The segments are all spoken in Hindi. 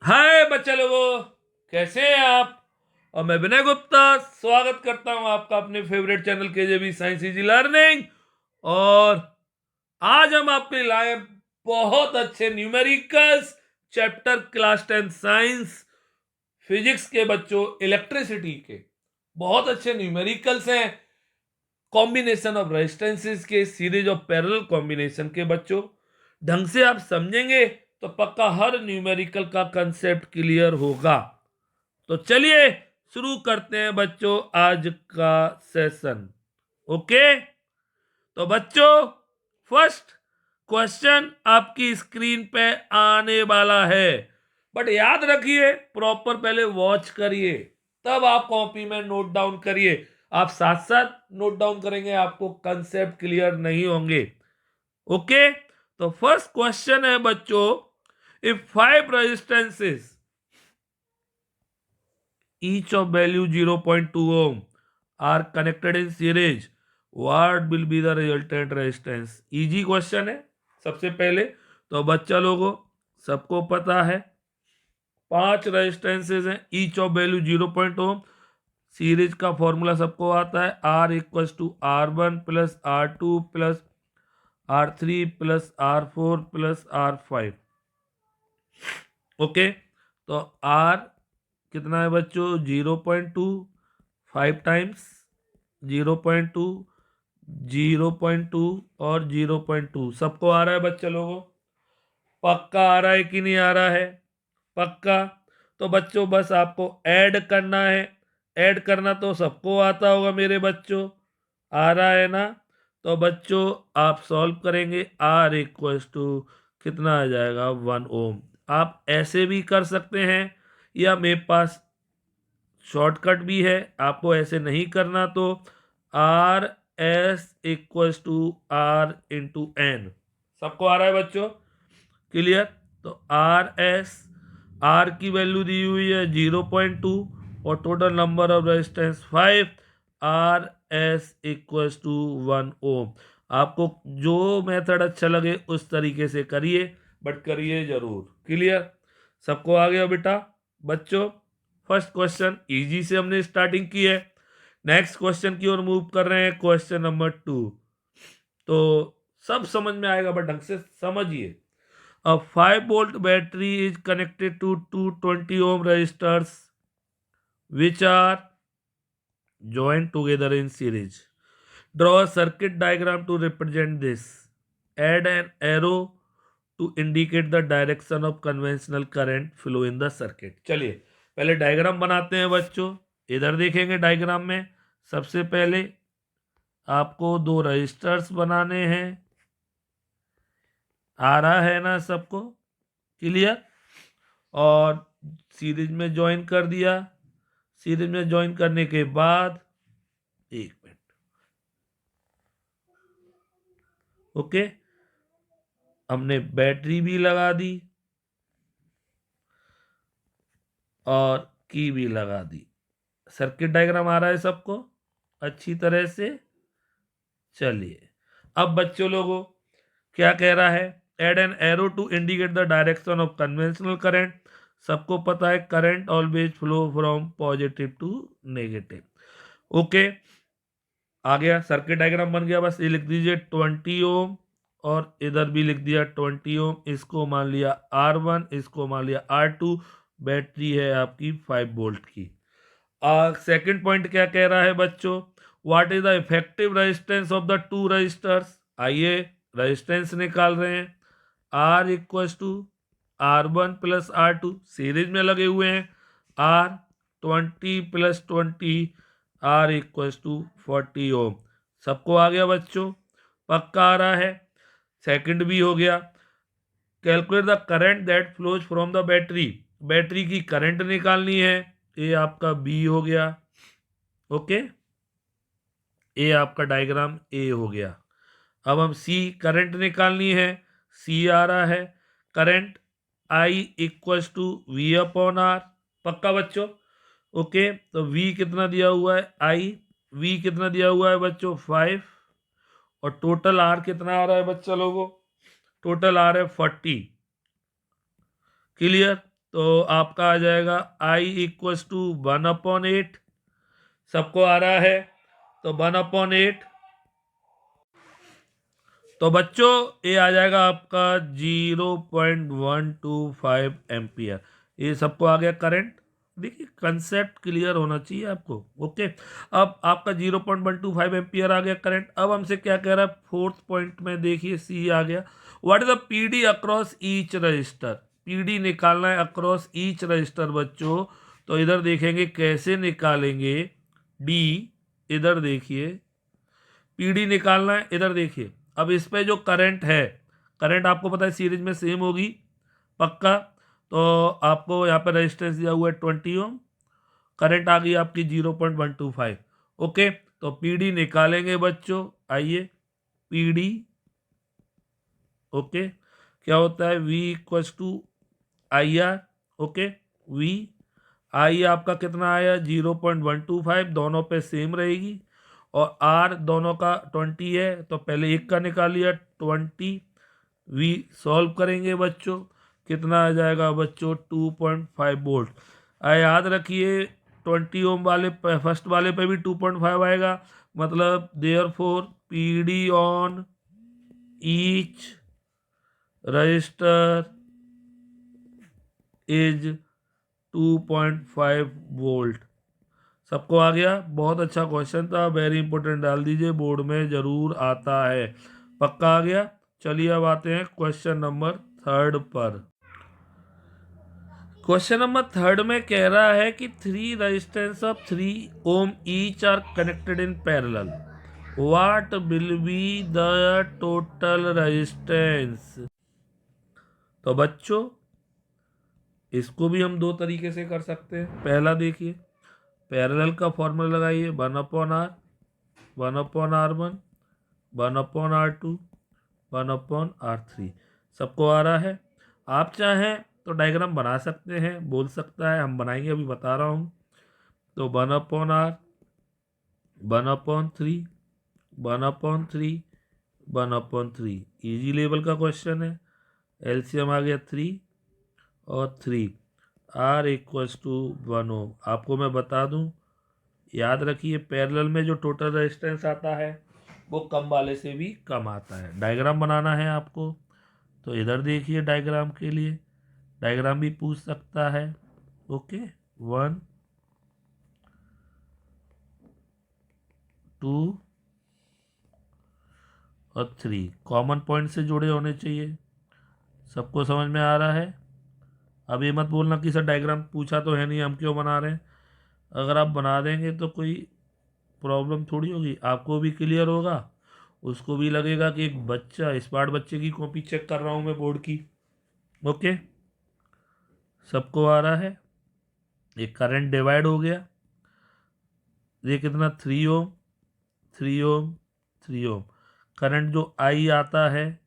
हाय बच्चे लोगों, कैसे हैं आप। और मैं विनय गुप्ता स्वागत करता हूं आपका अपने favourite channel KJB science easy learning. और आज हम आपके लिए लाए बहुत अच्छे numericals chapter class 10 science physics के बच्चों, इलेक्ट्रिसिटी के बहुत अच्छे न्यूमेरिकल्स हैं। कॉम्बिनेशन ऑफ रेजिस्टेंसेस के सीरीज ऑफ पैरेलल कॉम्बिनेशन के बच्चों, ढंग से आप समझेंगे तो पक्का हर न्यूमेरिकल का कंसेप्ट क्लियर होगा। तो चलिए शुरू करते हैं बच्चों आज का सेशन। ओके, तो बच्चों फर्स्ट क्वेश्चन आपकी स्क्रीन पे आने वाला है, बट याद रखिए प्रॉपर पहले वॉच करिए, तब आप कॉपी में नोट डाउन करिए। आप साथ साथ नोट डाउन करेंगे आपको कंसेप्ट क्लियर नहीं होंगे। ओके, तो फर्स्ट क्वेश्चन है बच्चों, if 5 resistances each of value 0.2 ohm are connected in series, what will be the resultant resistance। Easy question है। सबसे पहले तो बच्चा लोगों सबको पता है 5 रेजिस्टेंसेज हैं, each of value 0.2 ohm. Series का फॉर्मूला सबको आता है, R equals to R1 plus R2 plus R3 plus R4 plus R5। Okay, तो R कितना है बच्चों 0.2, 5 टाइम्स 0.2, 0.2 और 0.2 सबको आ रहा है बच्चे लोगों। पक्का आ रहा है कि नहीं आ रहा है? पक्का। तो बच्चों बस आपको ऐड करना है। ऐड करना तो सबको आता होगा मेरे बच्चों, आ रहा है ना। तो बच्चों आप सॉल्व करेंगे, R इक्वल्स टू कितना आ जाएगा 1 ओम। आप ऐसे भी कर सकते हैं या मेरे पास शॉर्टकट भी है, आपको ऐसे नहीं करना तो R S equals to R into N. सबको आ रहा है बच्चों? क्लियर। तो R की वैल्यू दी हुई है 0.2 और total number of resistance 5। RS equals to 1 ohm. आपको जो मेथड अच्छा लगे उस तरीके से करिए, बट करिए जरूर। क्लियर, सबको आ गया बेटा? बच्चों फर्स्ट क्वेश्चन इजी से हमने स्टार्टिंग की है। नेक्स्ट क्वेश्चन की ओर मूव कर रहे हैं, क्वेश्चन नंबर 2। तो सब समझ में आएगा, बट ढंग से समझिए। A 5-volt battery is connected to two 20 ohm resistors which are joined together in series. Draw a circuit diagram to represent this. Add an arrow to indicate the direction of conventional current flow in the circuit। चलिए पहले डायग्राम बनाते हैं बच्चों। इधर देखेंगे डायग्राम में, सबसे पहले आपको दो रजिस्टर्स बनाने हैं। आ रहा है ना सबको? क्लियर। और सीरीज में ज्वाइन कर दिया। सीरीज में ज्वाइन करने के बाद एक मिनट, ओके, हमने बैटरी भी लगा दी और की भी लगा दी। सर्किट डायग्राम आ रहा है सबको अच्छी तरह से? चलिए अब बच्चों लोगों क्या कह रहा है, add an arrow to indicate the direction of conventional current. सबको पता है current always flow from positive to negative. Okay, आ गया सर्किट डायग्राम बन गया। बस ये लिख दीजिए 20 ओम और इधर भी लिख दिया 20 ओम। इसको मान लिया R1, इसको मान लिया R2। बैटरी है आपकी 5 वोल्ट की। सेकंड पॉइंट क्या कह रहा है बच्चों, what is the effective resistance of the two resistors. आइए रेजिस्टेंस निकाल रहे हैं। R equals to R1 plus R2, series में लगे हुए हैं। R 20 plus 20, R equals to 40 ohm. सबको आ गया बच्चों? पक्का आ रहा है? सेकंड भी हो गया। Calculate the current that flows from the battery. Battery की करंट निकालनी है, ये आपका बी हो गया। ओके, ये आपका डायग्राम ए हो गया। अब हम सी करंट निकालनी है। सी आ रहा है current I equals to V upon R. पक्का बच्चों? ओके, तो वी कितना दिया हुआ है आई, वी कितना दिया हुआ है बच्चों 5, और टोटल आर कितना आ रहा है बच्चा लोगों? टोटल आर है 40। क्लियर। तो आपका आ जाएगा I इक्वल्स टू 1/8। सबको आ रहा है? तो 1/8। तो बच्चों ये आ जाएगा आपका 0.125 एम्पियर। ये सबको आ गया करंट। देखिए कंसेप्ट क्लियर होना चाहिए आपको। ओके, अब आपका 0.125 एम्पियर आ गया करंट। अब हमसे क्या कह रहा है, फोर्थ पॉइंट में देखिए सी आ गया, what is the PD across each resistor. PD निकालना है अक्रॉस ईच रजिस्टर बच्चों। तो इधर देखेंगे कैसे निकालेंगे। डी, इधर देखिए पीडी निकालना है, इधर देखिए। अब इस पे जो करंट है, करंट आपको पता है सीरीज में सेम होगी पक्का। तो आपको यहाँ पे रेजिस्टेंस दिया हुआ है 20 ओम, करंट आ गई आपकी 0.125। ओके, तो पीडी निकालेंगे बच्चों। आइए पीडी, ओके, क्या होता है, V equals to I R. Okay, V I आपका कितना आया 0.125, दोनों पे सेम रहेगी। और R दोनों का 20 है, तो पहले एक का निकाल लिया 20। V सॉल्व करेंगे बच्चों, कितना आ जाएगा बच्चों 2.5 वोल्ट। याद रखिए 20 ओम वाले फर्स्ट वाले पे भी 2.5 आएगा, मतलब therefore PD on each register is 2.5 volt. सबको आ गया? बहुत अच्छा क्वेश्चन था, वेरी इंपॉर्टेंट, डाल दीजिए, बोर्ड में जरूर आता है। पक्का आ गया? चलिए अब आते हैं क्वेश्चन नंबर 3 पर। क्वेश्चन नंबर 3 में कह रहा है कि 3 resistance of 3 ohm each are connected in parallel, what will be the total resistance. तो बच्चों इसको भी हम दो तरीके से कर सकते हैं। पहला देखिए, पैरेलल का फॉर्मूला लगाइए, 1/R, 1/R1, 1/R2, 1/R3। सबको आ रहा है? आप चाहें तो डायग्राम बना सकते हैं, बोल सकता है, हम बनाएंगे, अभी बता रहा हूँ। तो 1/R, 1/3, 1/3, 1/3, इजी लेवल का क्वेश्चन है। एलसीएम आ गया 3 और 3, R इक्वल्स टू 1 ओम। आपको मैं बता दूं, याद रखिए पैरेलल में जो टोटल रेजिस्टेंस आता है वो कम वाले से भी कम आता है। डायग्राम बनाना है आपको, तो इधर देखिए, डायग्राम के लिए डायग्राम भी पूछ सकता है। ओके, 1 2 और 3 कॉमन पॉइंट से जुड़े होने चाहिए। सबको समझ में आ रहा है? अब ये मत बोलना कि सर डायग्राम पूछा तो है नहीं, हम क्यों बना रहे हैं। अगर आप बना देंगे तो कोई प्रॉब्लम थोड़ी होगी, आपको भी क्लियर होगा, उसको भी लगेगा कि एक बच्चा, स्मार्ट बच्चे की कॉपी चेक कर रहा हूँ मैं बोर्ड की। ओके, सबको आ रहा है? ये करंट डिवाइड हो गया, ये कितना 3 ओम, 3 ओम, 3 ओम। करंट जो आई आता है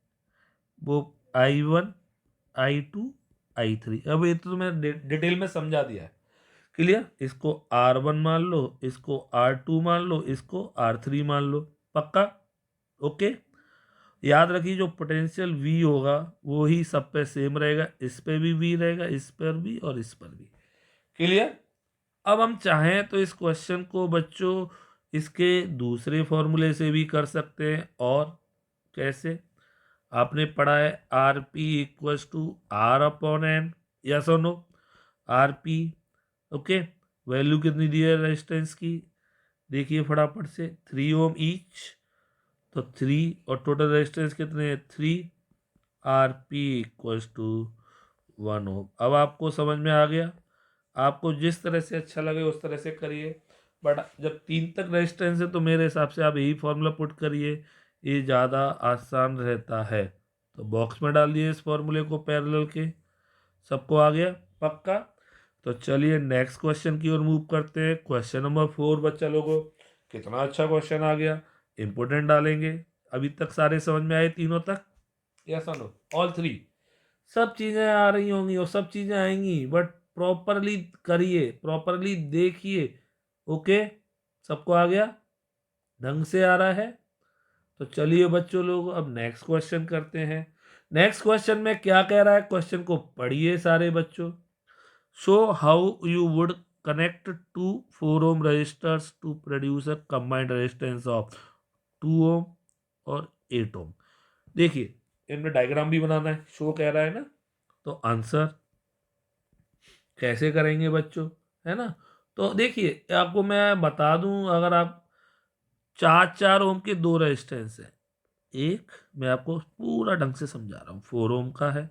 वो I1, I2, I3। अब ये तो मैंने डिटेल में समझा दिया है, क्लियर। इसको R1 मान लो, इसको R2 मान लो, इसको R3 मान लो। पक्का? ओके, याद रखिए जो पोटेंशियल V होगा वो ही सब पे सेम रहेगा, इस पे भी V रहेगा, इस पर भी और इस पर भी। क्लियर? अब हम चाहें तो इस क्वेश्चन को बच्चों इसके दूसरे फॉर्मूले से भी कर सकते हैं। और कैसे? आपने पढ़ा है R P equals to R upon N, yes और no. R P, okay, value कितनी दी है रेजिस्टेंस की, देखिए फटाफट से, 3 ओम ईच, तो 3 और टोटल रेजिस्टेंस कितने हैं 3, आर पी इक्वल्स टू 1 ओम। अब आपको समझ में आ गया? आपको जिस तरह से अच्छा लगे उस तरह से करिए, बट जब 3 तक रेजिस्टेंस है तो मेरे हिसाब से आप यही फॉर्मूला पुट करिए, ये ज़्यादा आसान रहता है। तो बॉक्स में डाल दिए इस फॉर्मूले को पैरेलल के। सबको आ गया? पक्का? तो चलिए नेक्स्ट क्वेश्चन की ओर मूव करते हैं। क्वेश्चन नंबर 4 बच्चा लोगों, कितना अच्छा क्वेश्चन आ गया, इंपोर्टेंट डालेंगे। अभी तक सारे समझ में आए तीनों तक? यस और नो, ऑल 3? सब चीज़ें आ रही होंगी और सब चीज़ें आएंगी, बट प्रॉपरली करिए, प्रॉपरली देखिए। ओके, सबको आ गया, ढंग से आ रहा है? तो चलिए बच्चों लोग अब नेक्स्ट क्वेश्चन करते हैं। नेक्स्ट क्वेश्चन में क्या कह रहा है, क्वेश्चन को पढ़िए सारे बच्चों। Show how you would connect two 4 ohm resistors to produce a combined resistance of 2 ohm और 8 ohm। देखिए इनमें डायग्राम भी बनाना है, शो कह रहा है ना, तो आंसर कैसे करेंगे बच्चों, है ना। तो देखिए आपको मैं बता दूं, अगर आप 4 ओम के दो रेजिस्टेंस है, एक मैं आपको पूरा ढंग से समझा रहा हूँ 4 ओम का है,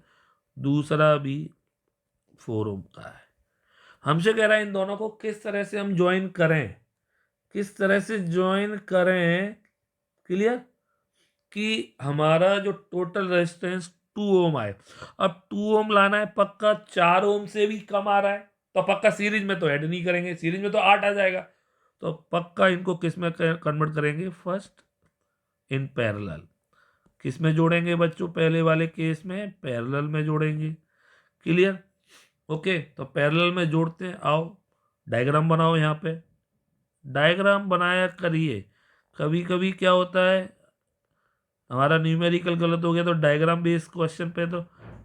दूसरा भी 4 ओम का है। हमसे कह रहा है इन दोनों को किस तरह से हम ज्वाइन करें, किस तरह से ज्वाइन करें, क्लियर, कि हमारा जो टोटल रेजिस्टेंस 2 ओम आए। अब 2 ओम लाना है पक्का, 4 ओम से भी कम आ रहा है, तो पक्का सीरीज में तो ऐड नहीं करेंगे, सीरीज में तो 8 आ जाएगा, तो पक्का इनको किस में कन्वर्ट करेंगे, फर्स्ट इन पैरेलल। किस में जोड़ेंगे बच्चों, पहले वाले केस में पैरेलल में जोड़ेंगे, क्लियर। ओके, तो पैरेलल में जोड़ते हैं, आओ डायग्राम बनाओ। यहाँ पे डायग्राम बनाया करिए। कभी कभी क्या होता है, हमारा न्यूमेरिकल गलत हो गया तो डायग्राम बेस्ड क्वेश्चन पे तो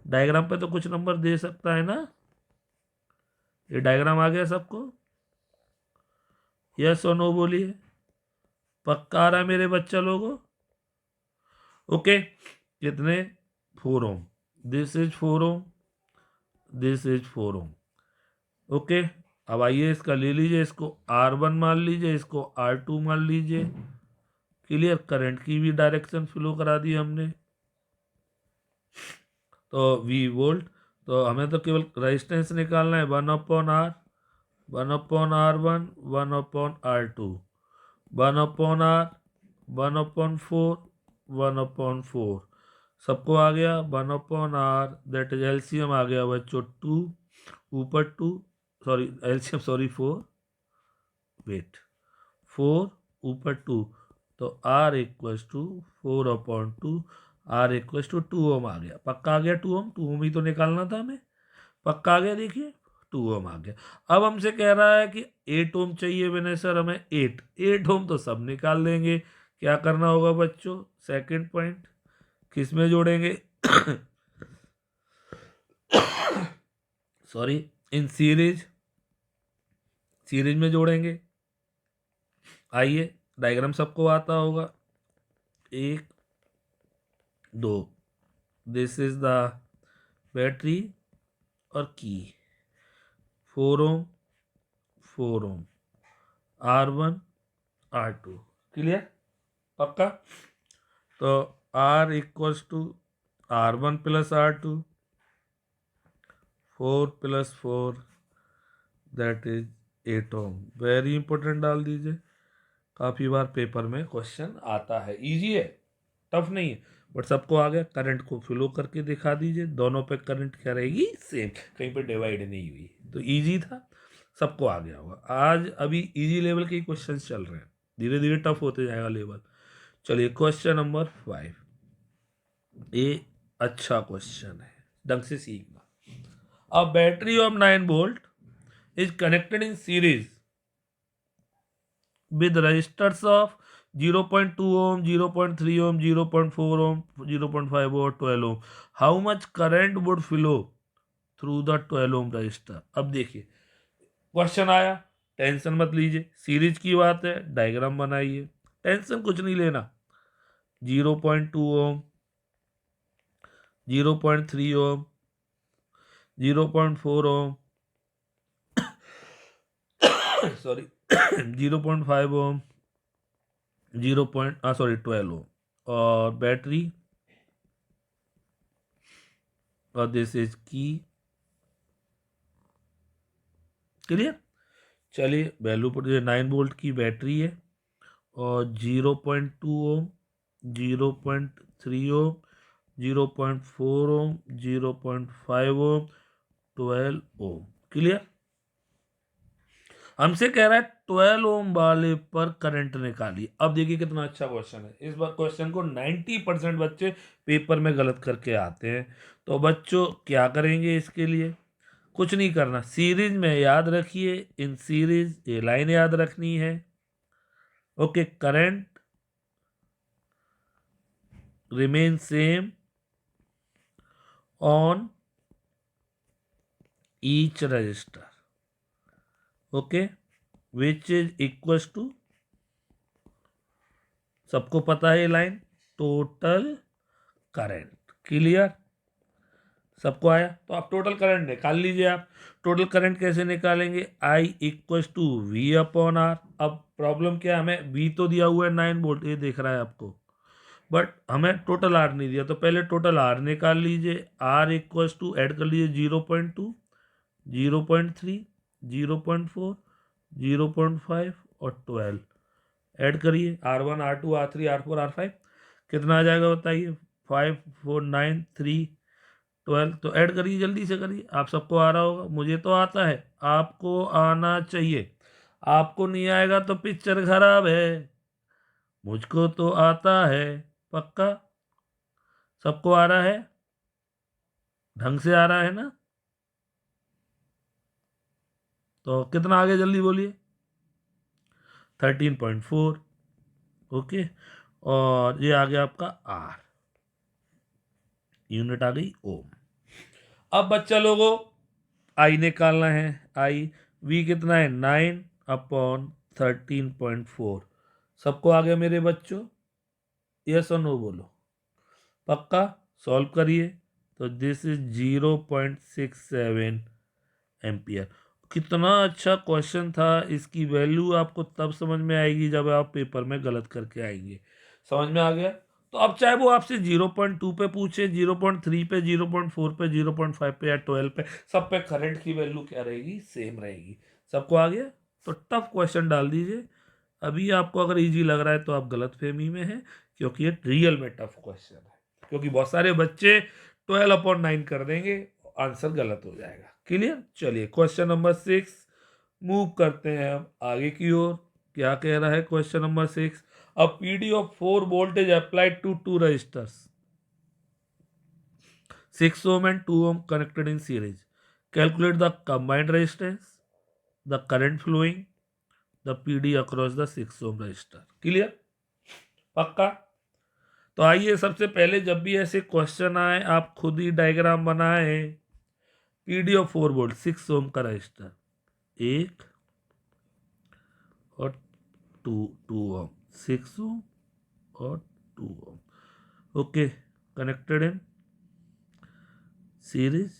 डायग्राम पे तो कुछ नंबर दे सकता है ना। ये डायग्राम आ गया सबको, यस और नो बोलिए, पक्का आ रहा है मेरे बच्चा लोगों। ओके, कितने, 4 ohm, this is 4 ohm, this is 4 ohm. Okay, अब आइए इसका ले लीजिए, इसको R1 मान लीजिए, इसको R2 मान लीजिए, क्लियर। करंट की भी डायरेक्शन फ्लो करा दी हमने, तो V वोल्ट, तो हमें तो केवल रेजिस्टेंस निकालना है, 1/R, 1/R1, 1/R2, 1/R, 1/4, 1/4, सबको आ गया 1/R, दैट इज एलसीएम आ गया बच्चों 2, ऊपर 2, सॉरी एलसीएम सॉरी 4, वेट 4 ऊपर 2, तो R equals to 4/2, R equals to 2 ohm आ गया, पक्का आ गया 2 ओम, 2 ओम ही तो निकालना था हमें, पक्का आ गया, देखिए 2 ओम आ गया। अब हमसे कह रहा है कि 8 ओम चाहिए विनय सर हमें, 8 ओम तो सब निकाल देंगे, क्या करना होगा बच्चों, सेकंड पॉइंट, किस में जोड़ेंगे सॉरी, इन सीरीज, सीरीज में जोड़ेंगे। आइए डायग्राम सबको आता होगा, 1 2, दिस इज द बैटरी और की, 4 ओम 4 ओम, R1 R2, क्लियर, पक्का। तो R equals to R1 plus R2, 4 plus 4, that is 8 ohm. Very important डाल दीजिए, काफ़ी बार पेपर में क्वेश्चन आता है, इजी है, टफ नहीं है, बट सबको आ गया। करंट को फ्लो करके दिखा दीजिए, दोनों पे करंट क्या रहेगी, सेम, कहीं पे डिवाइड नहीं हुई, तो इजी था, सबको आ गया होगा। आज अभी इजी लेवल के क्वेश्चन चल रहे हैं, धीरे धीरे टफ होते जाएगा लेवल। चलिए क्वेश्चन नंबर 5, ये अच्छा क्वेश्चन है, ढंग से सीखना। अ battery of 9 volt is connected in series with resistors of 0.2 ohm, 0.3 ohm, 0.4 ohm, 0.5 or 12 ohm. How much current would flow through the 12 ohm resistor? अब देखिए क्वेश्चन आया, टेंशन मत लीजिए, सीरीज की बात है, डायग्राम बनाइए, टेंशन कुछ नहीं लेना। 0.2 ओम, 0.3 ओम, 0.4 ओम सॉरी 0.5 ओम, 12 ओम, और बैटरी, और दिस इज की, क्लियर। चलिए वैल्यू पर 9 वोल्ट की बैटरी है, और 0.2 ओम, 0.3 ओम, 0.4 ओम, 0.5 ओम, 12 ओम, क्लियर। हमसे कह रहा है 12 ओम वाले पर करंट निकालिए। अब देखिए कितना अच्छा क्वेश्चन है, इस बार क्वेश्चन को 90% बच्चे पेपर में गलत करके आते हैं। तो बच्चों क्या करेंगे इसके लिए, कुछ नहीं करना, सीरीज में याद रखिए, इन सीरीज ये लाइन याद रखनी है। Okay, current remain same on each resistor, okay, which is equals to, सबको पता है ये लाइन, टोटल करंट। क्लियर, सबको आया? तो आप टोटल करंट निकाल लीजिए। आप टोटल करंट कैसे निकालेंगे? I equals to V upon R. अब प्रॉब्लम क्या है, हमें V तो दिया हुआ है 9 वोल्ट, ये दिख रहा है आपको, बट हमें टोटल आर नहीं दिया, तो पहले टोटल आर निकाल लीजिए। आर इक्वल्स टू, ऐड कर लीजिए 0.2, 0.3, 0.4, 0.5 और 12, ऐड करिए R1, R2, R3, R4, R5, कितना आ जाएगा बताइए? 5, 4, 9, 3, 12। तो ऐड करिए, जल्दी से करिए, आप सबको आ रहा होगा, मुझे तो आता है, आपको आना चाहिए। आपको नहीं आएगा तो पिक्चर खराब है, मुझको तो आता है पक्का। सबको आ रहा है, ढंग से आ रहा है ना? तो कितना आ गया जल्दी बोलिए? 13.4, ओके। और ये आ गया आपका आर, यूनिट आ गई ओम। अब बच्चा लोगों, आई निकालना है। आई, वी कितना है? 9/13.4। सबको आ गया मेरे बच्चों? यस और नो बोलो, पक्का? सॉल्व करिए। तो दिस इज 0.67 एम्पियर। कितना अच्छा क्वेश्चन था, इसकी वैल्यू आपको तब समझ में आएगी जब आप पेपर में गलत करके आएंगे। समझ में आ गया? तो अब चाहे वो आपसे 0.2 पे पूछे, 0.3 पे, 0.4 पे, 0.5 पे या 12 पे, सब पे करंट की वैल्यू क्या रहेगी? सेम रहेगी। सबको आ गया? तो टफ क्वेश्चन डाल दीजिए। अभी आपको अगर इजी लग रहा है तो आप गलत फहमी में हैं, क्योंकि ये रियल में टफ क्वेश्चन है, क्योंकि बहुत सारे बच्चे 12/9 कर देंगे, आंसर गलत हो जाएगा। क्लियर? चलिए क्वेश्चन नंबर 6 मूव करते हैं हम आगे की ओर। क्या कह रहा है question number 6? A PD of 4 voltage applied to 2 resistors 6 ohm and 2 ohm connected in series. Calculate the combined resistance, the current flowing, the PD across the 6 ohm resistor. Clear? पक्का? तो आइए सबसे पहले, जब भी ऐसे क्वेश्चन आए आप खुद ही डायग्राम बनाए। पीडी ऑफ 4 वोल्ट, 6 ओम का रजिस्टर, एक और 2 ओम, 6 ओम और 2 ohm, okay, connected in series.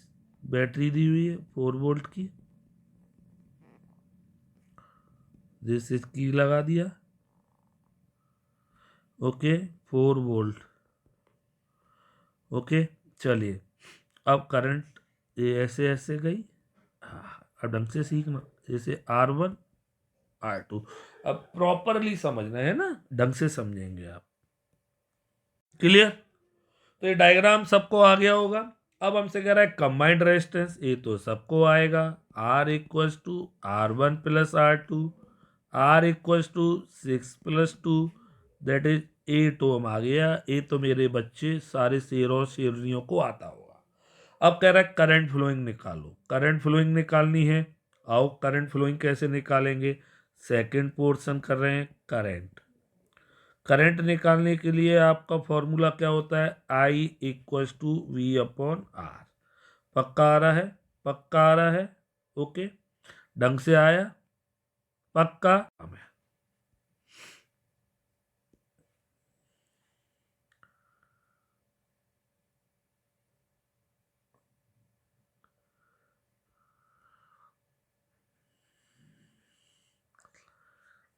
Battery दी हुई है 4 वोल्ट की, दिस इज की लगा दिया, ओके, 4 वोल्ट, ओके। चलिए, अब करंट ये ऐसे ऐसे गई। अब ढंग से सीखना, जैसे R1, R2, अब प्रॉपरली समझना है ना, ढंग से समझेंगे आप। क्लियर? तो ये डायग्राम सबको आ गया होगा। अब हमसे कह रहा है कंबाइंड रेजिस्टेंस, ये तो सबको आएगा, R equals to R1 plus R2, R equals to 6 plus 2, that is 8 ohm आ गया। ये तो मेरे बच्चे सारे शेरों शेरनियों को आता होगा। अब कह रहा है करंट फ्लोइंग निकालो। करंट फ्लोइंग निकालनी है। आओ, करंट फ्लोइंग कैसे निकालेंगे? सेकंड पोर्शन कर रहे हैं, करंट। करंट निकालने के लिए आपका फॉर्मूला क्या होता है? I equals to V upon R. पक्का आ रहा है? पक्का आ रहा है, ओके, ढंग से आया? पक्का?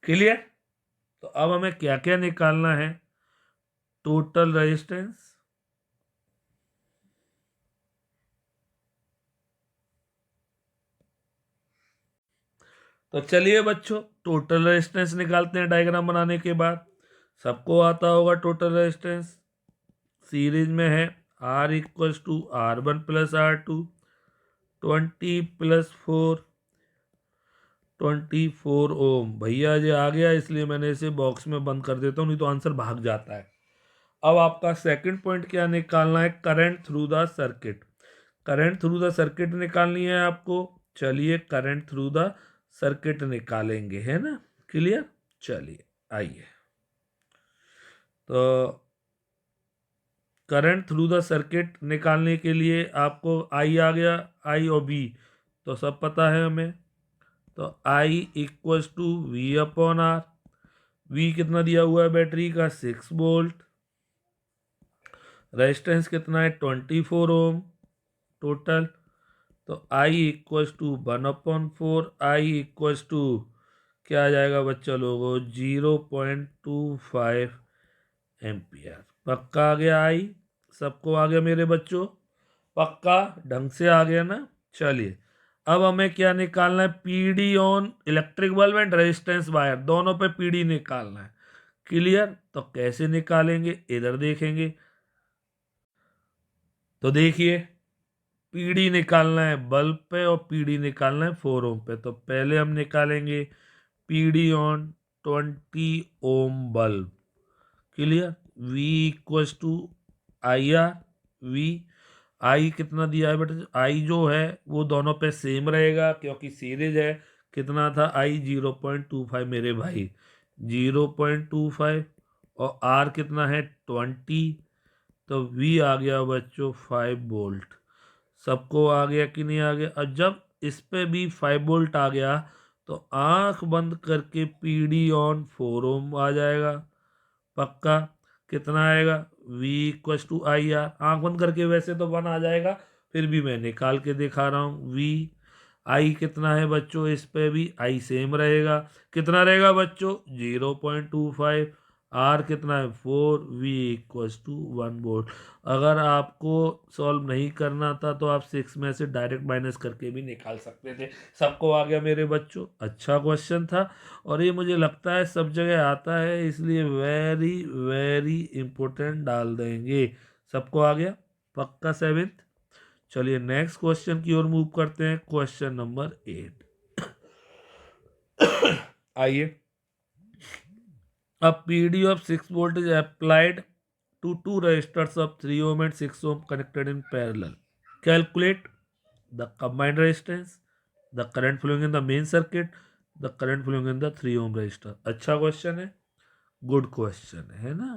क्लियर? तो अब हमें क्या क्या निकालना है? टोटल रेजिस्टेंस, तो चलिए बच्चों टोटल रेजिस्टेंस निकालते हैं डायग्राम बनाने के बाद। सबको आता होगा टोटल रेजिस्टेंस, सीरीज में है R equals to R1 plus R2, 20 plus 4, 24 ohm. भैया ये आ गया, इसलिए मैंने इसे बॉक्स में बंद कर देता हूँ, नहीं तो आंसर भाग जाता है। अब आपका सेकंड पॉइंट क्या निकालना है? Current through the circuit. Current through the circuit निकालनी है आपको। चलिए करंट थ्रू द सर्किट निकालेंगे, है ना? क्लियर? चलिए आइए, तो करंट थ्रू द सर्किट निकालने के लिए आपको आई आ गया, आई और बी, तो सब पता है हमें। तो I equals to V upon R. V कितना दिया हुआ है बैटरी का 6 वोल्ट। रेजिस्टेंस कितना है 24 ओम टोटल। तो I equals to 1/4। I equals to क्या आ जाएगा बच्चा लोगों 0.25 एम्पियर। पक्का आ गया I? सबको आ गया मेरे बच्चों? पक्का ढंग से आ गया ना। चलिए अब हमें क्या निकालना है, PD on electric bulb and resistance wire, दोनों पे पीडी निकालना है। क्लियर? तो कैसे निकालेंगे इधर देखेंगे। तो देखिए पीडी निकालना है बल्ब पे और पीडी निकालना है 4 ओम पे। तो पहले हम निकालेंगे PD on 20 ohm bulb. Clear? V equals to I R. V I कितना दिया है बेटा, आई जो है वो दोनों पे सेम रहेगा क्योंकि सीरीज है। कितना था आई 0.25 मेरे भाई 0.25। और आर कितना है 20। तो वी आ गया बच्चों 5 वोल्ट। सबको आ गया कि नहीं आ गया? और जब इस पे भी 5 वोल्ट आ गया तो आंख बंद करके पीडी ऑन 4 ओम आ जाएगा। पक्का? कितना आएगा V equals to I R. आंख बंद करके वैसे तो 1 आ जाएगा, फिर भी मैं निकाल के दिखा रहा हूँ। V आई कितना है बच्चों, इस पे भी आई सेम रहेगा। कितना रहेगा बच्चों 0.25। आर कितना है 4। V equals to 1 volt. अगर आपको सॉल्व नहीं करना था तो आप 6 में से डायरेक्ट माइनस करके भी निकाल सकते थे। सबको आ गया मेरे बच्चों? अच्छा क्वेश्चन था और ये मुझे लगता है सब जगह आता है, इसलिए वेरी वेरी इंपॉर्टेंट डाल देंगे। सबको आ गया? पक्का 7th। चलिए नेक्स्ट क्वेश्चन की ओर मूव करते हैं। Question number 8। आइए, अब PD of 6 volt is applied to two resistors of 3 ohm and 6 ohm connected in parallel. Calculate the combined resistance, the current flowing in the main circuit, the current flowing in the 3 ohm resistor. अच्छा क्वेश्चन है, गुड क्वेश्चन है ना।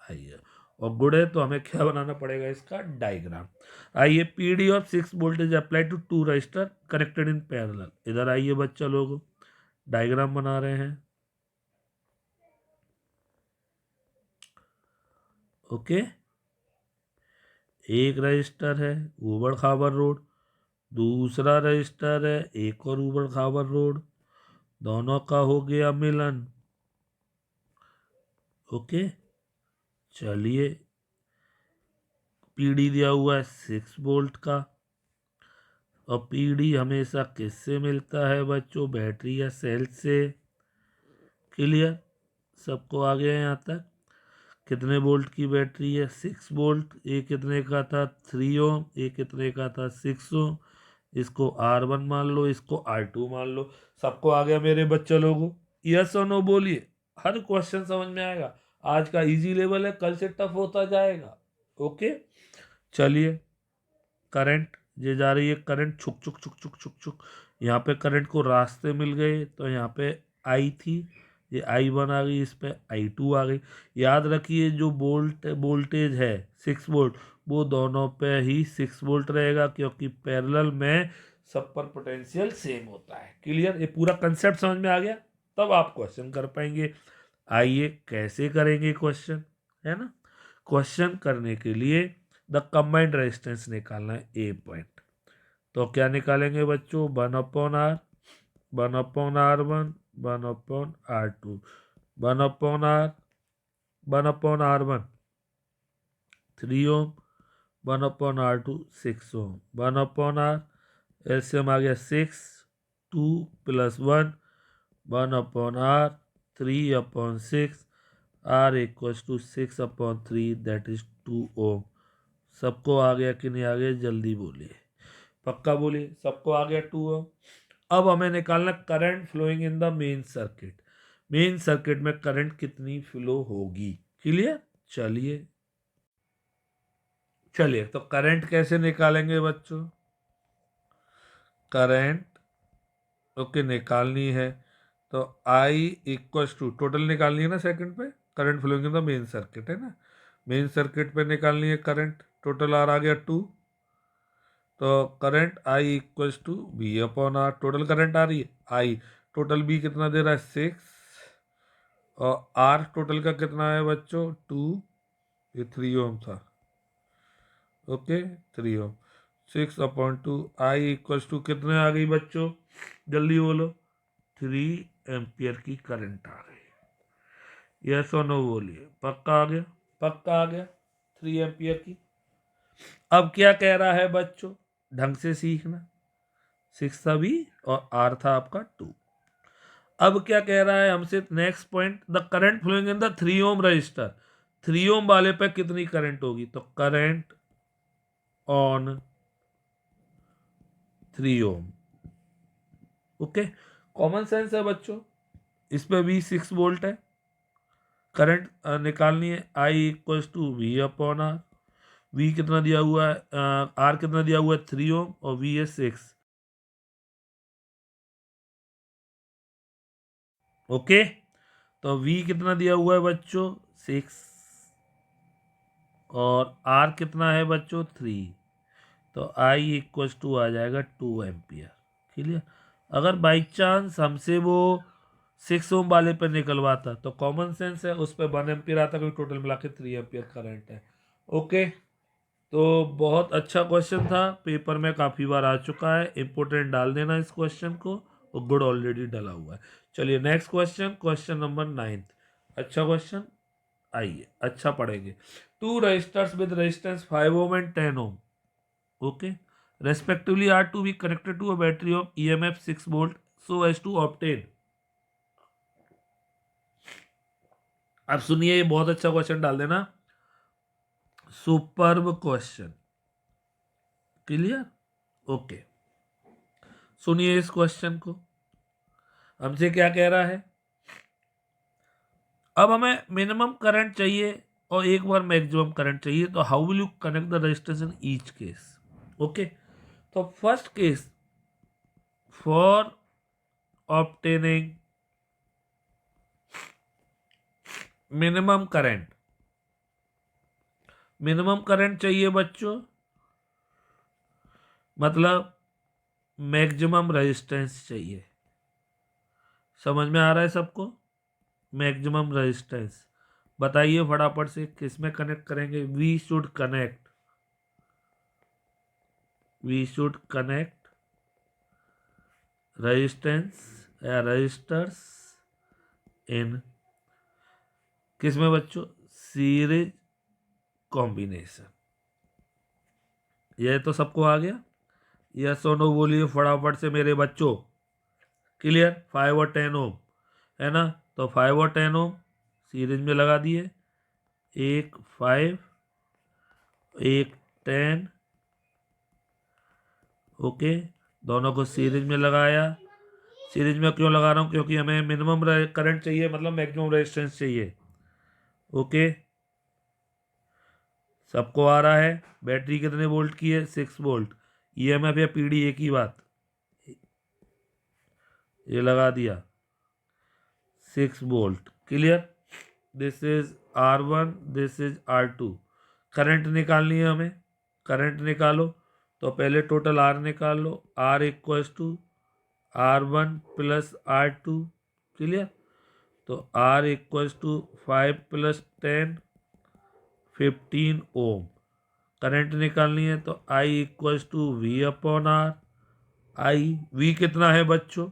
आइए, और गुड है तो हमें क्या बनाना पड़ेगा इसका डायग्राम। आइए, PD of 6 voltage applied to two resistor connected in parallel. इधर आइए बच्चा लोग, डायग्राम बना रहे हैं। ओके, एक रजिस्टर है ऊबड़ खाबड़ रोड, दूसरा रजिस्टर है एक और ऊबड़ खाबड़ रोड, दोनों का हो गया मिलन। ओके, चलिए पीडी दिया हुआ है 6 वोल्ट का, और पीडी हमेशा किससे मिलता है बच्चों, बैटरी या सेल से। क्लियर? सबको आ गया यहाँ तक? कितने वोल्ट की बैटरी है 6 वोल्ट। ये कितने का था 3 ओम, ये कितने का था 6 ओम। इसको R1 मान लो, इसको R2 मान लो। सबको आ गया मेरे बच्चे लोगों? यस और नो बोलिए, हर क्वेश्चन समझ में आएगा। आज का इजी लेवल है, कल से टफ होता जाएगा। ओके, चलिए करंट ये जा रही है, करंट छुक छुक छुक छुक छुक छुक। यहाँ पे करंट को रास्ते मिल गए तो यहाँ पे आई थी, ये I1 आ गई, इस पे I2 आ गई। याद रखिए जो वोल्टेज है 6 वोल्ट, वो दोनों पे ही 6 वोल्ट रहेगा क्योंकि पैरेलल में सब पर पोटेंशियल सेम होता है। क्लियर? ये पूरा कंसेप्ट समझ में आ गया? तब आप क्वेश्चन कर पाएंगे। आइए कैसे करेंगे क्वेश्चन, है ना। क्वेश्चन करने के लिए द कंबाइंड रेजिस्टेंस निकालना है ए पॉइंट। तो क्या निकालेंगे बच्चों, 1/R, 1/R1, 1/R2, 1/R, 1/R1 3 ओम, 1/R2 6 ओम, 1/R एलसीएम आ गया 6, 2 + 1, 1/R 3/6, R equals to 6/3, that is 2 ohm. सबको आ गया कि नहीं आ गया, जल्दी बोलिए, पक्का बोलिए। सबको आ गया 2 ओम। अब हमें निकालना current flowing in the main circuit. Main circuit में करंट कितनी फ्लो होगी। क्लियर? चलिए चलिए, तो करंट कैसे निकालेंगे बच्चों, करंट ओके निकालनी है तो I इक्वल्स टू टोटल निकालनी है ना, सेकंड पे current flowing in the main circuit है ना। मेन सर्किट पे निकालनी है करंट, टोटल आर आ गया 2। तो current I equals to V upon R, total current आ रही है आई, टोटल बी कितना दे रहा है 6, और आर टोटल का कितना है बच्चों 2, ये 3 ओम था, okay 3 ohm, 6/2 I equals to कितने आ गई बच्चों, जल्दी बोलो, 3 एम्पियर की करंट आ गई। यस और नो बोलिए, पक्का आ गया, पक्का आ गया 3 एम्पियर की। अब क्या कह रहा है बच्चों, ढंग से सीखना, 6 था बी और आर था आपका 2। अब क्या कह रहा है हमसे, next point, the current flowing in the 3 ohm resistor, 3 ohm वाले पे कितनी करंट होगी, तो current on 3 ohm, okay, common sense है बच्चों, इस पे भी 6 वोल्ट है, करंट निकालनी है, I equals to V upon R, V कितना दिया हुआ है, आर कितना दिया हुआ है 3 ओम और वी है 6, ओके, तो V कितना दिया हुआ है बच्चों 6, और R कितना है बच्चों 3, तो I इक्वल्स टू आ जाएगा 2 एम्पियर, क्लियर। अगर बाई चांस हमसे वो 6 ओम वाले पर निकलवाता तो कॉमन सेंस है उस पर 1 एम्पियर आता, क्योंकि टोटल मिला के 3 एम्पियर करंट है, ओके। तो बहुत अच्छा क्वेश्चन था, पेपर में काफ़ी बार आ चुका है, इंपोर्टेंट डाल देना इस क्वेश्चन को, और गुड ऑलरेडी डाला हुआ है। चलिए नेक्स्ट क्वेश्चन, क्वेश्चन नंबर 9, अच्छा क्वेश्चन, आइए अच्छा पढ़ेंगे। 2 resistors with resistance 5 ohm and 10 ohm, okay, respectively are to be connected to a battery of EMF 6 volt so as to obtain. अब सुनिए, ये बहुत अच्छा क्वेश्चन डाल देना, सुपर्ब क्वेश्चन, क्लियर, ओके। सुनिए इस क्वेश्चन को, हमसे क्या कह रहा है, अब हमें मिनिमम करंट चाहिए और एक बार मैक्सिमम करंट चाहिए, तो how will you connect the resistance in each case, okay. तो first case, for obtaining minimum current, minimum current चाहिए बच्चों, मतलब मैक्सिमम रेजिस्टेंस चाहिए, समझ में आ रहा है सबको, मैक्सिमम रेजिस्टेंस, बताइए फटाफट से किस में कनेक्ट करेंगे, वी शुड कनेक्ट रेजिस्टेंस या रजिस्टर्स इन किस में बच्चों, सीरीज कॉम्बिनेशन, यह तो सबको आ गया, यस और नो बोलिए फटाफट से मेरे बच्चों, क्लियर। 5 और 10 ओम है ना, तो 5 और 10 ओम सीरीज में लगा दिए, एक 5 एक 10, ओके, दोनों को सीरीज में लगाया, सीरीज में क्यों लगा रहा हूँ, क्योंकि हमें मिनिमम करंट चाहिए, मतलब मैक्सिमम रेजिस्टेंस चाहिए, ओके, सबको आ रहा है। बैटरी कितने वोल्ट की है 6 वोल्ट, ईएमएफ या पीडी एक ही बात, ये लगा दिया 6 volt, clear, this is R1, this is R2, current निकालनी है हमें, करंट निकालो, तो पहले टोटल R निकाल लो, R equals to R1 plus R2, clear, तो R equals to 5 plus 10 15 ohm, current निकालनी है तो I equals to V upon R, I V कितना है बच्चों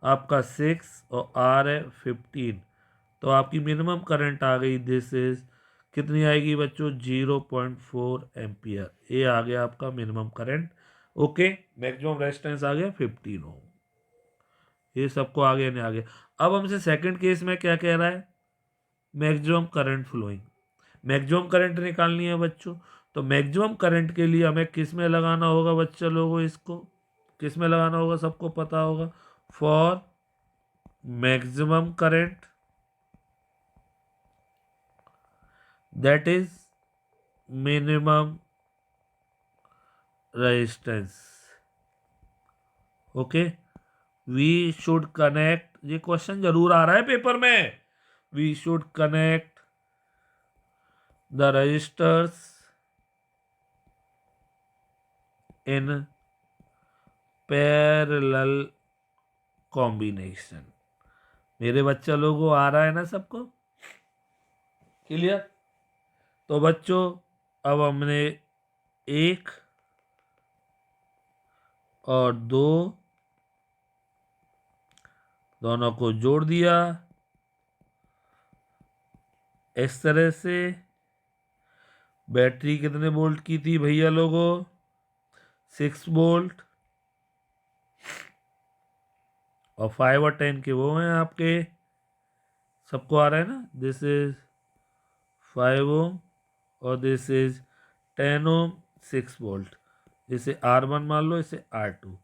आपका 6 और R है 15, तो आपकी मिनिमम करंट आ गई, दिस इज कितनी आएगी बच्चों 0.4 एम्पियर, ये आ गया आपका minimum current, okay. Maximum resistance आ गया 15 ओम, ये सबको आ गया नहीं आ गया। अब हमसे सेकंड केस में क्या कह रहा है, maximum current flowing, maximum current निकालनी है बच्चों, तो मैक्सिमम करंट के लिए हमें किस में लगाना होगा बच्चे लोगों, इसको किस में लगाना होगा, सबको पता होगा, for maximum current that is minimum resistance, okay, we should connect, ये क्वेश्चन जरूर आ रहा है पेपर में, we should connect the resistors in parallel combination. मेरे बच्चा लोगों आ रहा है ना सबको? क्लियर? तो बच्चों अब हमने 1 और 2 दोनों को जोड़ दिया इस तरह से। बैटरी कितने वोल्ट की थी भैया लोगों? 6 वोल्ट। और 5 और 10 के वो हैं आपके, सबको आ रहा है ना? दिस इज 5 ओम और दिस इज 10 ओम, 6 वोल्ट। इसे R1 मान लो, इसे R2।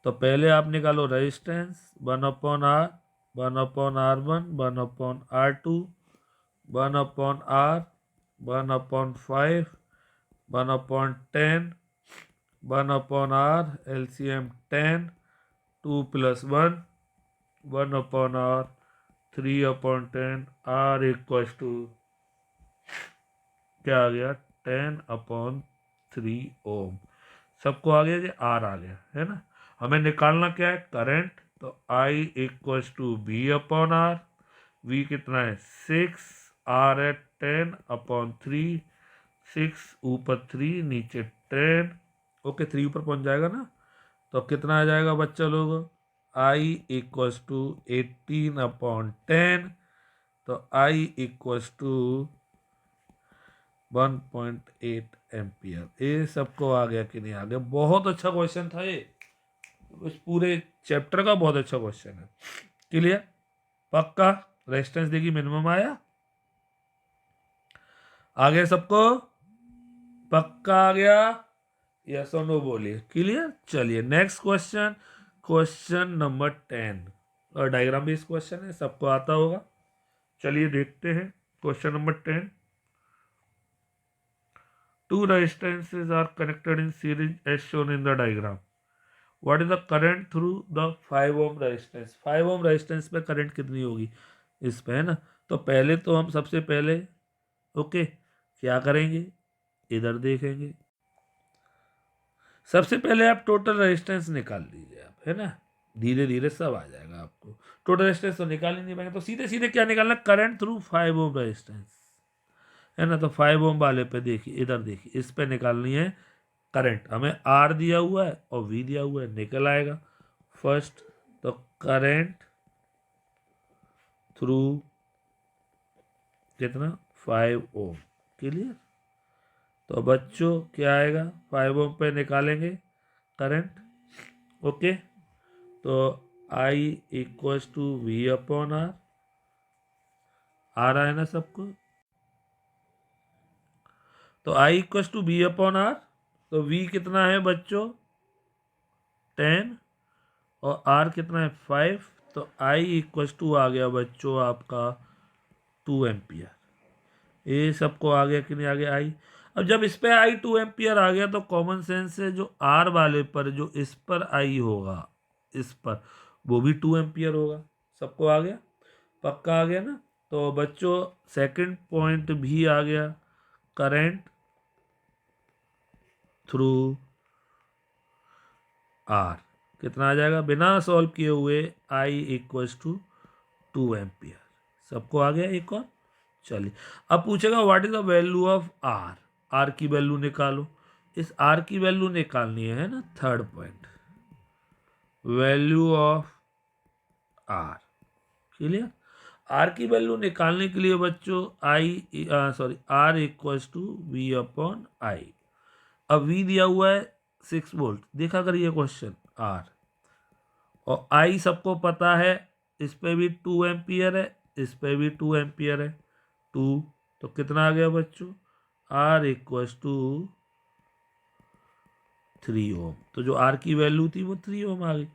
तो पहले आप निकालो resistance 1/R, 1/R1, 1/R2, 1/R, 1/5, 1/10, 1/R, LCM 10, 2 + 1, 1/R, 3/10, R equals to क्या आ गया? 10/3 ओम। सबको आ गया जी? R आ गया है ना? हमें निकालना क्या है? करंट। तो I equals to V/R। V कितना है? 6। R है 10/3। 6 ऊपर 3 नीचे 10। ओके, 3 ऊपर पहुंच जाएगा ना? तो कितना आ जाएगा बच्चा लोग? I equals to 18/10। तो I इक्वल्स टू 1.8 एम्पियर। ये सबको आ गया कि नहीं आ गया? बहुत अच्छा क्वेश्चन था ये, इस पूरे चैप्टर का बहुत अच्छा क्वेश्चन है। क्लियर? पक्का? रेजिस्टेंस देखिए मिनिमम आया, आ गया सबको? पक्का आ गया? यस और नो बोलिए। क्लियर? चलिए नेक्स्ट क्वेश्चन, क्वेश्चन नंबर 10। और डायग्राम भी इस क्वेश्चन है, सबको आता होगा। चलिए देखते हैं question number 10। Two resistances are connected in series as shown in the diagram. What is the current through the 5 ohm resistance? 5 ohm resistance पे करंट कितनी होगी इस पे, है ना? तो पहले तो हम सबसे पहले ओके क्या करेंगे, इधर देखेंगे। सबसे पहले आप टोटल रेजिस्टेंस निकाल लीजिए आप, है ना? धीरे धीरे सब आ जाएगा आपको। टोटल रेजिस्टेंस तो निकाल ही नहीं पाएंगे, तो सीधे सीधे क्या निकालना? करंट थ्रू 5 ओम रेजिस्टेंस, है ना? तो 5 ओम वाले पे देखिए, इधर देखिए, इस पे निकालनी है करंट। हमें R दिया हुआ है और V दिया हुआ है, निकल आएगा फर्स्ट। तो करंट थ्रू कितना? 5 ओम। क्लियर? तो बच्चों क्या आएगा? 5 ओम पे निकालेंगे करंट। ओके, तो I इक्वल्स टू V/R। आ रहा है ना सबको? तो I इक्वल्स टू V/R। तो V कितना है बच्चों? 10 और R कितना है? 5। तो I इक्वल्स टू आ गया बच्चों आपका 2 एम्पियर। ये सबको आ गया कि नहीं आ गया? आई। अब जब इस पे आई 2 एम्पियर आ गया, तो कॉमन सेंस से जो आर वाले पर, जो इस पर आई होगा, इस पर, वो भी 2 एम्पियर होगा। सबको आ गया? पक्का आ गया ना? तो बच्चों सेकंड पॉइंट भी आ गया, करंट थ्रू आर कितना आ जाएगा बिना सॉल्व किए हुए? I equals to 2 ampere. सबको आ गया? एक और चलिए, अब पूछेगा what is the value of R. R की वैल्यू निकालो। इस आर की वैल्यू निकालनी है ना? Third point, value of R. Clear? R की वैल्यू निकालने के लिए बच्चों आर इक्वल्स टू V/I। अब V दिया हुआ है 6 वोल्ट, देखा करिए क्वेश्चन। आर और I सबको पता है, इस पे भी 2 एम्पियर है, इस पे भी 2 एम्पियर है। 2 तो कितना आ गया बच्चों? R इक्वल्स टू 3 ओम। तो जो R की वैल्यू थी वो 3 ओम आ गई।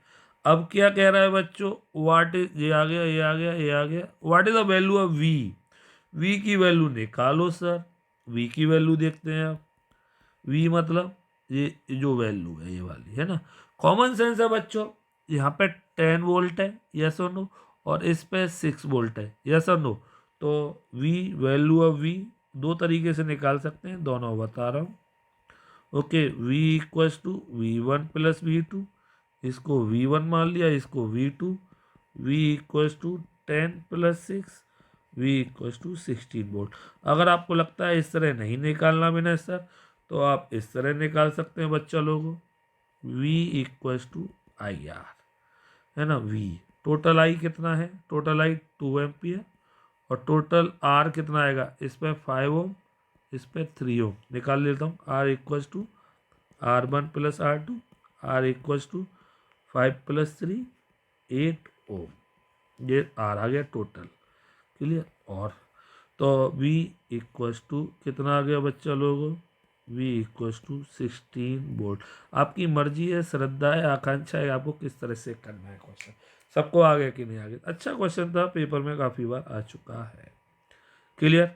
अब क्या कह रहा है बच्चों? व्हाट इज, ये आ गया, ये आ गया, ये आ गया, what is the value of V। V की वैल्यू निकालो सर। V की वैल्यू देखते हैं आप। V मतलब ये जो वैल्यू है ये वाली, है ना? कॉमन सेंस है बच्चों। यहाँ पे 10 वोल्ट है, यस और नो, और इस पे 6 वोल्ट है, यस और नो। तो V, वैल्यू ऑफ V दो तरीके से निकाल सकते हैं, दोनों बता रहा हूँ। Okay, V equals to V1 plus V2, इसको V1 मान लिया, इसको V2, V equals to 10 plus 6, V equals to 16 volt. अगर आपको लगता है इस तरह नहीं निकालना बिना सर, तो आप इस तरह निकाल सकते हैं बच्चा लोगों, V इक्वल्स टू IR, है ना। V टोटल I कितना है, टोटल I 2 एम्पियर, और टोटल R कितना आएगा, इस पर 5 ओम, इस पर 3 ओम। निकाल लेता हूँ, R equals to R1 plus R2, R equals to 5 plus 3 8 ohm. ये R आ गया टोटल, क्लियर। और तो V इक्वल्स टू कितना आ गया बच्चा लोगों, V इक्वल्स टू 16 वोल्ट। आपकी मर्जी है, श्रद्धा है, आकांक्षा है, आपको किस तरह से करना है क्वेश्चन। सबको आ गया कि नहीं आ गया? अच्छा क्वेश्चन था, पेपर में काफ़ी बार आ चुका है, क्लियर।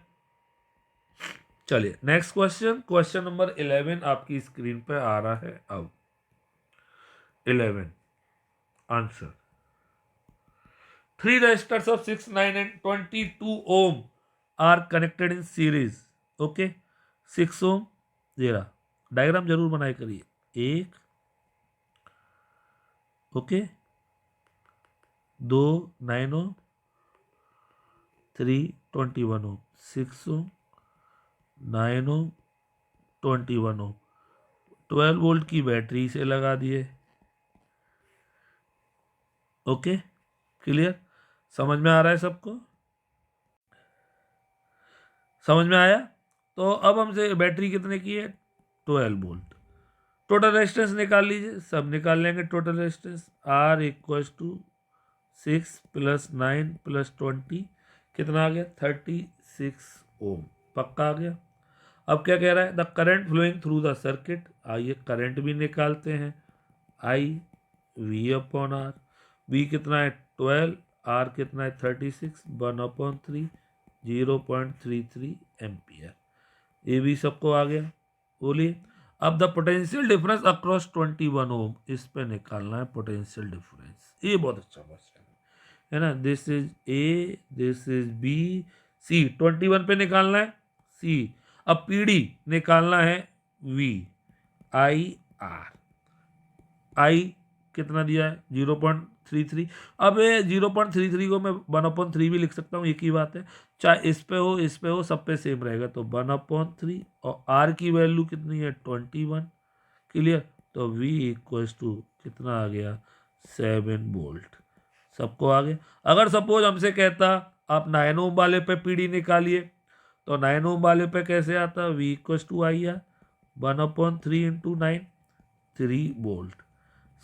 चलिए नेक्स्ट क्वेश्चन, क्वेश्चन नंबर 11 आपकी स्क्रीन पे आ रहा है अब। 11 answer, 3 resistors of 6, 9 and 22 ohm are connected in series. Okay, 6 ओम, जरा डायग्राम जरूर बनाए करिए। एक, ओके, 2 9 ओम, 3 21 ओम, 6 ओम, 9 ओम, 21 ओम, 12 वोल्ट की बैटरी से लगा दिए। ओके, क्लियर, समझ में आ रहा है सबको, समझ में आया। तो अब हमसे बैटरी कितने की है, 12 वोल्ट। टोटल रेजिस्टेंस निकाल लीजिए, सब निकाल लेंगे। Total resistance R equals to 6 plus 9 plus 20 कितना आ गया, 36 ओम। पक्का आ गया। अब क्या कह रहा है, the current flowing through the circuit. आइए करंट भी निकालते हैं, I V upon R। V कितना है 12, R कितना है 36, 1/3, 0.33 एम्पियर। ये भी सबको आ गया। बोलिए अब द पोटेंशियल डिफरेंस अक्रॉस 21 ओम, इस पे निकालना है पोटेंशियल डिफरेंस। ये बहुत अच्छा क्वेश्चन है ना। This is A, this is B, C 21 पे निकालना है सी। अब पीडी निकालना है वी, आई आर। आई कितना दिया है 0.33। अब ये 0.33 को मैं 1/3 भी लिख सकता हूँ, एक ही बात है। चाहे इस पे हो इस पे हो, सब पे सेम रहेगा, तो 1/3। और आर की वैल्यू कितनी है 21, क्लियर। तो V इक्वल्स टू कितना आ गया 7 वोल्ट। सबको आ गया। अगर सपोज हमसे कहता आप 9 ओम वाले पे पीडी निकालिए, तो 9 ओम वाले पे कैसे आता, V equals to I R 1/3 into 9, 3 volt.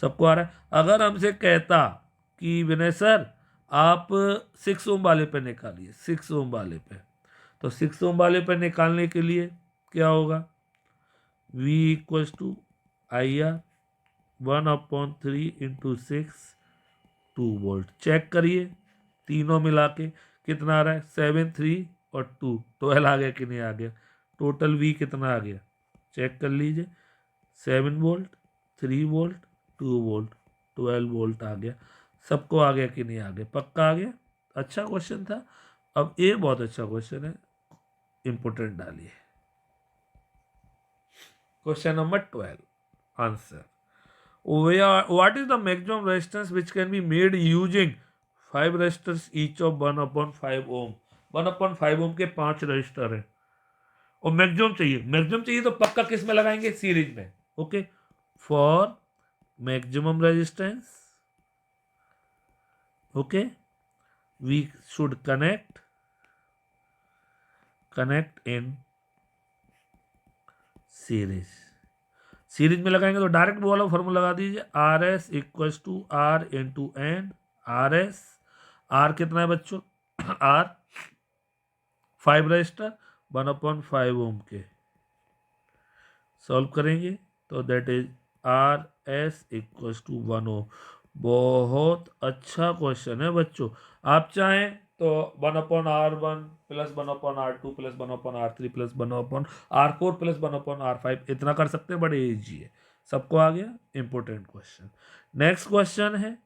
सबको आ रहा है। अगर हमसे कहता कि विनय सर आप 6 ओम वाले पे निकालिए, 6 ओम वाले पे, तो 6 ओम वाले पे निकालने के लिए क्या होगा, V equals to I R 1/3 into 6, 2 volt. Check करिए तीनों मिला के कितना आ रहा है, 7 3 और 2 12 आ गया कि नहीं आ गया। टोटल V कितना आ गया, चेक कर लीजिए, 7 वोल्ट, 3 वोल्ट, 2 वोल्ट, 12 वोल्ट आ गया। सबको आ गया कि नहीं आ गया, पक्का आ गया। अच्छा क्वेश्चन था। अब ये बहुत अच्छा क्वेश्चन है, इंपोर्टेंट डालिए। Question number 12 answer, what is the maximum resistance which can be made using 5 resistors each of 1/5 ohm। 1/5 ओम के 5 रजिस्टर हैं और मैक्सिमम चाहिए। मैक्सिमम चाहिए तो पक्का किस में लगाएंगे, सीरीज में। Okay, for maximum resistance, okay, we should connect in series. Series में लगाएंगे तो डायरेक्ट वो वाला फॉर्मूला लगा दीजिए, R S equals to R into N. R S, R कितना है बच्चों, आर 5 रजिस्टर 1/5 ओम के। सॉल्व करेंगे तो that is R S equals to 1 ohm. बहुत अच्छा क्वेश्चन है बच्चों। आप चाहें तो 1/R1 plus 1/R2 plus 1/R3 plus 1/R4 plus 1/R5 इतना कर सकते हैं, बड़े इजी है। सबको आ गया, इंपॉर्टेंट क्वेश्चन। नेक्स्ट क्वेश्चन है,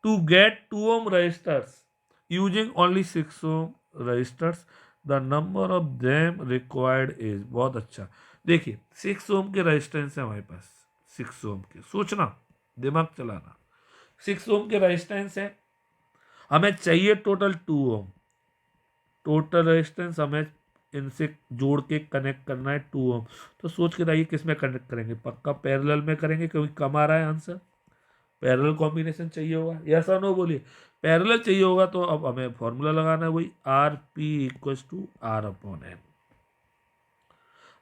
to get 2 ohm resistors using only 6 ohm resistors, the number of them required is. बहुत अच्छा, देखिए 6 ओम के रेजिस्टेंस है हमारे पास, 6 ओम के, सोचना, दिमाग चलाना। 6 ओम के रेजिस्टेंस है, हमें चाहिए टोटल 2 ओम। टोटल रेजिस्टेंस हमें इनसे जोड़ के कनेक्ट करना है 2 ओम। तो सोच के बताइए किस में कनेक्ट करेंगे, पक्का पैरेलल में करेंगे क्योंकि कम आ रहा है आंसर। पैरेलल कॉम्बिनेशन चाहिए होगा, यस और नो बोलिए। पैरेलल चाहिए होगा तो अब हमें फॉर्मूला लगाना है वही, R P equals to R upon N.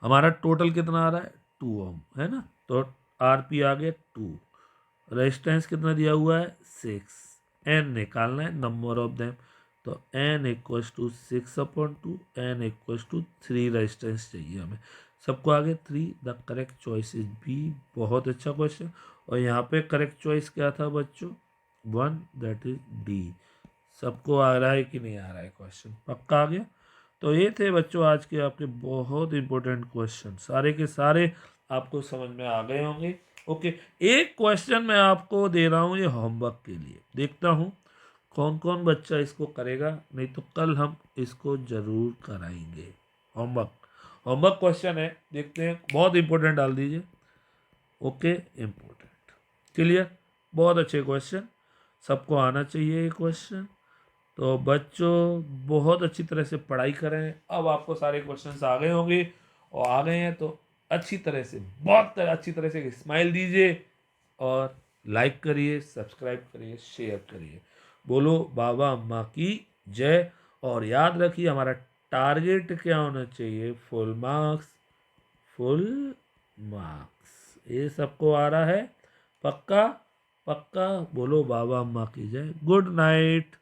हमारा टोटल कितना आ रहा है 2 ओम, है ना, तो आर पी आ गया 2। रेजिस्टेंस कितना दिया हुआ है 6। एन निकालना है, नंबर ऑफ देम, तो n equals to 6/2, n equals to 3 resistance चाहिए हमें। सबको आगे 3, the correct choice is B. बहुत अच्छा क्वेश्चन। और यहाँ पे करेक्ट चॉइस क्या था बच्चों, 1, दैट इज डी। सबको आ रहा है कि नहीं आ रहा है क्वेश्चन, पक्का आ गया। तो ये थे बच्चों आज के आपके बहुत इंपॉर्टेंट क्वेश्चन, सारे के सारे आपको समझ में आ गए होंगे। ओके, एक क्वेश्चन मैं आपको दे रहा हूँ ये होमवर्क के लिए, देखता हूँ कौन कौन बच्चा इसको करेगा, नहीं तो कल हम इसको जरूर कराएंगे। होमवर्क, होमवर्क क्वेश्चन है, देखते हैं, बहुत इंपॉर्टेंट डाल दीजिए। ओके, इंपॉर्टेंट, क्लियर, बहुत अच्छे क्वेश्चन, सबको आना चाहिए ये क्वेश्चन। तो बच्चों बहुत अच्छी तरह से पढ़ाई करें। अब आपको सारे क्वेश्चंस आ गए होंगे, और आ गए हैं तो अच्छी तरह से, बहुत अच्छी तरह से स्माइल दीजिए, और लाइक करिए, सब्सक्राइब करिए, शेयर करिए। बोलो बाबा अम्मा की जय। और याद रखिए हमारा टारगेट क्या होना चाहिए, फुल मार्क्स, फुल मार्क्स। ये सबको आ रहा है, पक्का, पक्का, बोलो बाबा अम्मा की जय। Good night.